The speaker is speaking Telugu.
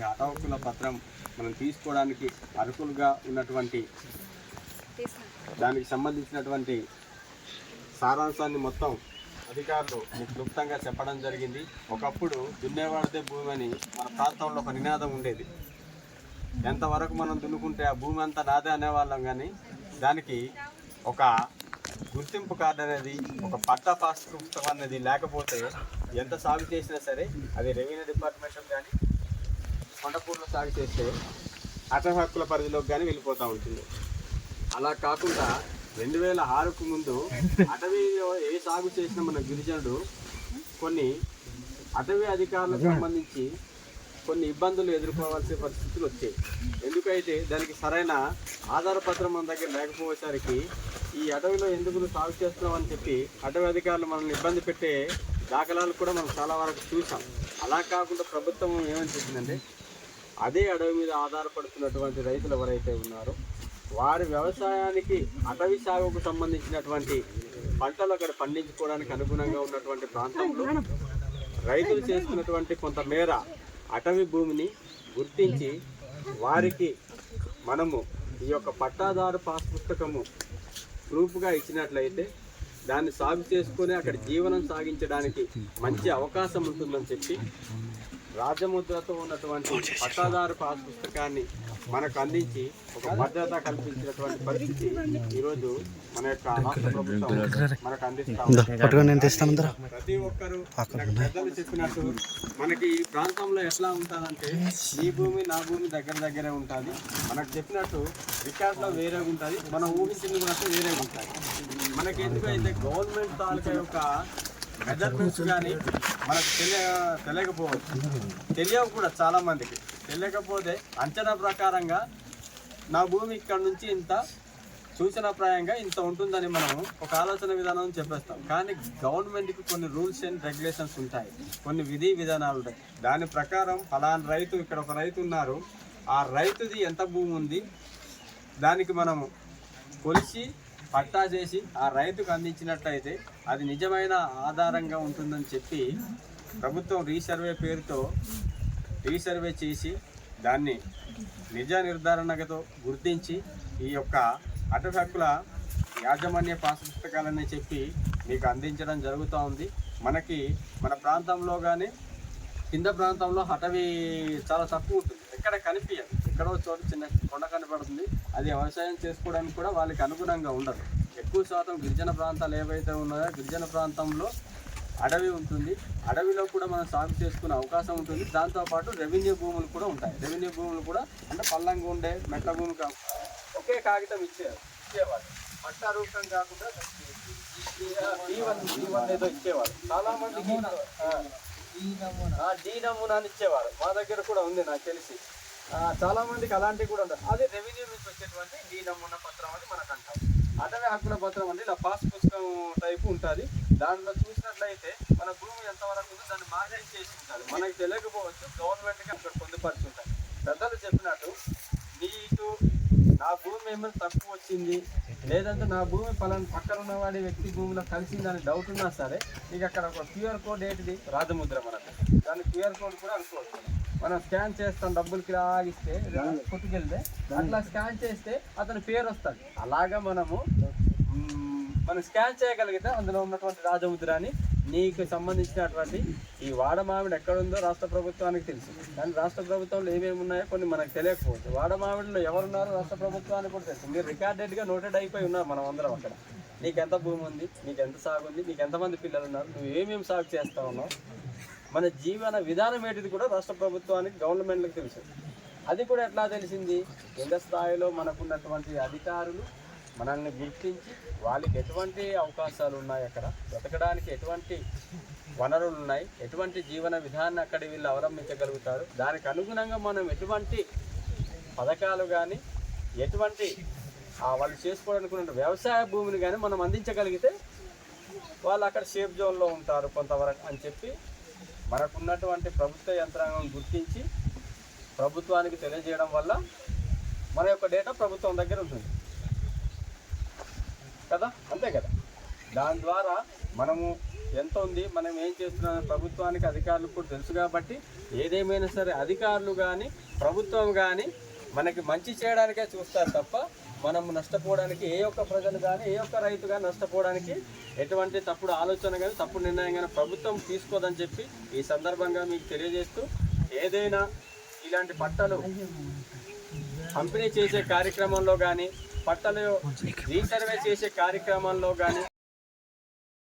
అదేవిధంగా అటవీ హక్కుల పత్రం మనం తీసుకోవడానికి అర్హులుగా ఉన్నటువంటి దానికి సంబంధించినటువంటి సారాంశాన్ని మొత్తం అధికారులు మీకు క్లుప్తంగా చెప్పడం జరిగింది. ఒకప్పుడు దున్నేవాడితే భూమి అని మన ప్రాంతంలో ఒక నినాదం ఉండేది. ఎంతవరకు మనం దున్నుకుంటే ఆ భూమి అంతా నాదే అనేవాళ్ళం, కానీ దానికి ఒక గుర్తింపు కార్డు అనేది, ఒక పట్టా పాస్ పుస్తకం అనేది లేకపోతే ఎంత సాగు చేసినా సరే అది రెవెన్యూ డిపార్ట్మెంట్ కానీ కొండపూర్లో సాగు చేస్తే అటవీ హక్కుల పరిధిలోకి కానీ వెళ్ళిపోతూ ఉంటుంది. అలా కాకుండా 2006కు ముందు అటవీలో ఏ సాగు చేసినా మన గిరిజనుడు కొన్ని అటవీ అధికారులకు సంబంధించి కొన్ని ఇబ్బందులు ఎదుర్కోవాల్సిన పరిస్థితులు వచ్చాయి. ఎందుకైతే దానికి సరైన ఆధారపత్రం మన దగ్గర లేకపోయేసరికి ఈ అటవీలో ఎందుకు సాగు చేస్తున్నామని చెప్పి అటవీ అధికారులు మనల్ని ఇబ్బంది పెట్టే దాఖలాలు కూడా మనం చాలా వరకు చూసాం. అలా కాకుండా ప్రభుత్వం ఏమని చెప్పిందంటే అదే అడవి మీద ఆధారపడుతున్నటువంటి రైతులు ఎవరైతే ఉన్నారో వారి వ్యవసాయానికి అటవీ సాగుకు సంబంధించినటువంటి పంటలు అక్కడ పండించుకోవడానికి అనుగుణంగా ఉన్నటువంటి ప్రాంతంలో రైతులు చేసుకున్నటువంటి కొంతమేర అటవీ భూమిని గుర్తించి వారికి మనము ఈ యొక్క పట్టాదారు పాస్ పుస్తకము ప్రూఫ్గా ఇచ్చినట్లయితే దాన్ని సాగు చేసుకొని అక్కడ జీవనం సాగించడానికి మంచి అవకాశం ఉంటుందని చెప్పి రాజముద్రతో ఉన్నటువంటి పట్టాదారు పాస్ పుస్తకాన్ని మనకు అందించి ఒక భద్రత కల్పించినటువంటి పరిస్థితి ఈరోజు మన యొక్క రాష్ట్ర ప్రభుత్వం మనకు అందిస్తాం. ప్రతి ఒక్కరూ పెద్దలు చెప్పినట్టు మనకి ఈ ప్రాంతంలో ఎట్లా ఉంటుందంటే నీ భూమి నా భూమి దగ్గర దగ్గరే ఉంటుంది. మనకు చెప్పినట్టు రికార్డులో వేరేగా ఉంటుంది, మనం ఊహించింది కూడా వేరేగా ఉంటుంది. మనకి ఎందుకైతే గవర్నమెంట్ తాలూకా యొక్క మెజర్మెంట్స్ కానీ మనకు తెలియకపోవచ్చు, తెలియవు కూడా చాలామందికి. తెలియకపోతే అంచనా ప్రకారంగా నా భూమి ఇక్కడ నుంచి ఇంత సూచనాప్రాయంగా ఇంత ఉంటుందని మనం ఒక ఆలోచన విధానం చెప్పేస్తాం. కానీ గవర్నమెంట్కి కొన్ని రూల్స్ అండ్ రెగ్యులేషన్స్ ఉంటాయి, కొన్ని విధి విధానాలు ఉంటాయి. దాని ప్రకారం ఫలానా రైతు, ఇక్కడ ఒక రైతు ఉన్నారు, ఆ రైతుది ఎంత భూమి ఉంది దానికి మనము కొలిసి పట్టా చేసి ఆ రైతుకు అందించినట్లయితే అది నిజమైన ఆధారంగా ఉంటుందని చెప్పి ప్రభుత్వం రీసర్వే పేరుతో రీసర్వే చేసి దాన్ని నిజ నిర్ధారణతో గుర్తించి ఈ యొక్క అటవీ హక్కుల యాజమాన్య పాస్ పుస్తకాలని చెప్పి మీకు అందించడం జరుగుతూ ఉంది. మనకి మన ప్రాంతంలో కానీ కింద ప్రాంతంలో అటవీ చాలా తక్కువ ఉంటుంది, ఎక్కడ కనిపించదు. ఎక్కడో చోటు చిన్న కొండ కనపడుతుంది, అది వ్యవసాయం చేసుకోవడానికి కూడా వాళ్ళకి అనుగుణంగా ఉండదు. ఎక్కువ శాతం గిరిజన ప్రాంతాలు ఏవైతే ఉన్నాయో గిరిజన ప్రాంతంలో అడవి ఉంటుంది. అడవిలో కూడా మనం సాగు చేసుకునే అవకాశం ఉంటుంది. దాంతోపాటు రెవెన్యూ భూములు కూడా ఉంటాయి. రెవెన్యూ భూములు కూడా అంటే పల్లంగా ఉండే మెట్ల భూమి ఒకే కాగితం ఇచ్చేవాళ్ళు, పట్టా రూపం కాకుండా ఏదో ఇచ్చేవాళ్ళు. చాలా మందికి డీ నమూనాని ఇచ్చేవారు. మా దగ్గర కూడా ఉంది నాకు తెలిసి. చాలా మందికి అలాంటివి కూడా ఉంటాయి. అది రెవెన్యూ నుంచి వచ్చేటువంటి డీ నమూనా పత్రం అని మనకు అంటాం. అటవీ హక్కుల పత్రం అంటే ఇలా పాస్ పుస్తకం టైపు ఉంటుంది. దాంట్లో చూసినట్లయితే మన భూమి ఎంతవరకు ఉందో దాన్ని మార్కింగ్ చేసి ఉంటుంది. మనకి తెలియకపోవచ్చు, గవర్నమెంట్కి అక్కడ పొందుపరిచి ఉంటాయి. పెద్దలు చెప్పినట్టు నీకు నా భూమి ఏమైనా తక్కువ వచ్చింది, లేదంటే నా భూమి పలానా పక్కన ఉన్నవాడి వ్యక్తి భూమిలో కలిసిందని డౌట్ ఉన్నా సరే నీకు అక్కడ ఒక క్యూఆర్ కోడ్ ఏంటిది రాజముద్ర, మనకు దాని క్యూఆర్ కోడ్ కూడా అనుకోవచ్చు. మనం స్కాన్ చేస్తాం, డబ్బులకి లాగిస్తే కొట్టుకెళ్తే అట్లా స్కాన్ చేస్తే అతని పేరు వస్తుంది. అలాగా మనం స్కాన్ చేయగలిగితే అందులో ఉన్నటువంటి రాజముద్రాన్ని నీకు సంబంధించినటువంటి ఈ వాడమామిడి ఎక్కడుందో రాష్ట్ర ప్రభుత్వానికి తెలుసు. కానీ రాష్ట్ర ప్రభుత్వంలో ఏమేమి ఉన్నాయో కొన్ని మనకు తెలియకపోవచ్చు. వాడమామిడిలో ఎవరున్నారో రాష్ట్ర ప్రభుత్వానికి కూడా తెలుసు. మీరు రికార్డెడ్గా నోటెడ్ అయిపోయి ఉన్నారు మనం అందరం అక్కడ. నీకు ఎంత భూమి ఉంది, నీకు ఎంత సాగు ఉంది, నీకు ఎంతమంది పిల్లలు ఉన్నారు, నువ్వు ఏమేమి సాగు చేస్తా ఉన్నావు, మన జీవన విధానం ఏంటిది కూడా రాష్ట్ర ప్రభుత్వానికి గవర్నమెంట్లకు తెలుసు. అది కూడా ఎట్లా తెలిసింది? కింద స్థాయిలో మనకున్నటువంటి అధికారులు మనల్ని గుర్తించి వాళ్ళకి ఎటువంటి అవకాశాలు ఉన్నాయి, అక్కడ బ్రతకడానికి ఎటువంటి వనరులు ఉన్నాయి, ఎటువంటి జీవన విధానాన్ని అక్కడ వీళ్ళు అవలంబించగలుగుతారు, దానికి అనుగుణంగా మనం ఎటువంటి పథకాలు కానీ ఎటువంటి వాళ్ళు చేసుకోవాలనుకున్న వ్యవసాయ భూమిని కానీ మనం అందించగలిగితే వాళ్ళు అక్కడ సేఫ్ జోన్లో ఉంటారు కొంతవరకు అని చెప్పి మనకున్నటువంటి ప్రభుత్వ యంత్రాంగం గుర్తించి ప్రభుత్వానికి తెలియజేయడం వల్ల మన యొక్క డేటా ప్రభుత్వం దగ్గర ఉంటుంది కదా, అంతే కదా. దాని ద్వారా మనము ఎంత ఉంది, మనం ఏం చేస్తున్నాం ప్రభుత్వానికి అధికారులకు కూడా తెలుసు. కాబట్టి ఏదేమైనా సరే అధికారులు కానీ ప్రభుత్వం కానీ మనకి మంచి చేయడానికే చూస్తారు తప్ప మనం నష్టపోవడానికి ఏ ఒక్క ప్రజలు కానీ ఏ ఒక్క రైతు కానీ నష్టపోవడానికి ఎటువంటి తప్పుడు ఆలోచన కానీ తప్పుడు నిర్ణయం కానీ ప్రభుత్వం తీసుకోదని చెప్పి ఈ సందర్భంగా మీకు తెలియజేస్తూ ఏదైనా ఇలాంటి పట్టలు పంపిణీ చేసే కార్యక్రమంలో కానీ పట్టలు రీసర్వే చేసే కార్యక్రమంలో కానీ